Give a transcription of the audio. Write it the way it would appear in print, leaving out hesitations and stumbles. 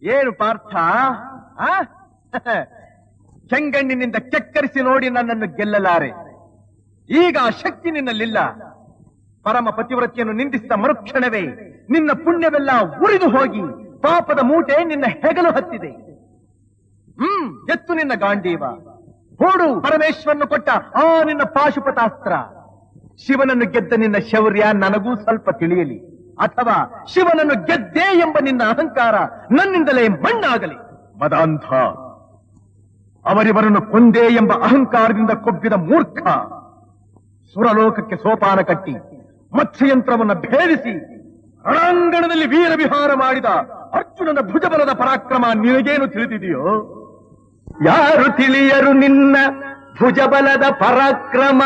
ಏನು ಪಾರ್ಥ, ಚೆಂಗಣ್ಣಿನಿಂದ ಕೆಕ್ಕರಿಸಿ ನೋಡಿ ನನ್ನನ್ನು ಗೆಲ್ಲಲಾರೆ. ಈಗ ಆ ಶಕ್ತಿ ನಿನ್ನಲ್ಲಿಲ್ಲ. ಪರಮ ಪತಿವ್ರತೆಯನ್ನು ನಿಂದಿಸಿದ ಮರುಕ್ಷಣವೇ ನಿನ್ನ ಪುಣ್ಯವೆಲ್ಲ ಉರಿದು ಹೋಗಿ ಪಾಪದ ಮೂಟೆ ನಿನ್ನ ಹೆಗಲು ಹತ್ತಿದೆ. ಎತ್ತು ನಿನ್ನ ಗಾಂಡೀವ, ಹೂಡು ಪರಮೇಶ್ವರನು ಕೊಟ್ಟ ಆ ನಿನ್ನ ಪಾಶುಪತಾಸ್ತ್ರ. ಶಿವನನ್ನು ಗೆದ್ದ ನಿನ್ನ ಶೌರ್ಯ ನನಗೂ ಸ್ವಲ್ಪ ತಿಳಿಯಲಿ, ಅಥವಾ ಶಿವನನ್ನು ಗೆದ್ದೆ ಎಂಬ ನಿನ್ನ ಅಹಂಕಾರ ನನ್ನಿಂದಲೇ ಮಣ್ಣಾಗಲಿ. ಮದಾಂಧ, ಅವರಿವರನ್ನು ಕೊಂದೇ ಎಂಬ ಅಹಂಕಾರದಿಂದ ಕೊಬ್ಬಿದ ಮೂರ್ಖ. ಸುರಲೋಕಕ್ಕೆ ಸೋಪಾನ ಕಟ್ಟಿ ಮತ್ಸ್ಯಯಂತ್ರವನ್ನು ಭೇದಿಸಿ ರಣಾಂಗಣದಲ್ಲಿ ವೀರ ವಿಹಾರ ಮಾಡಿದ ಅರ್ಜುನನ ಭುಜಬಲದ ಪರಾಕ್ರಮ ನಿನಗೇನು ತಿಳಿದಿದೆಯೋ? ಯಾರು ತಿಳಿಯರು ನಿನ್ನ ಭುಜಬಲದ ಪರಾಕ್ರಮ?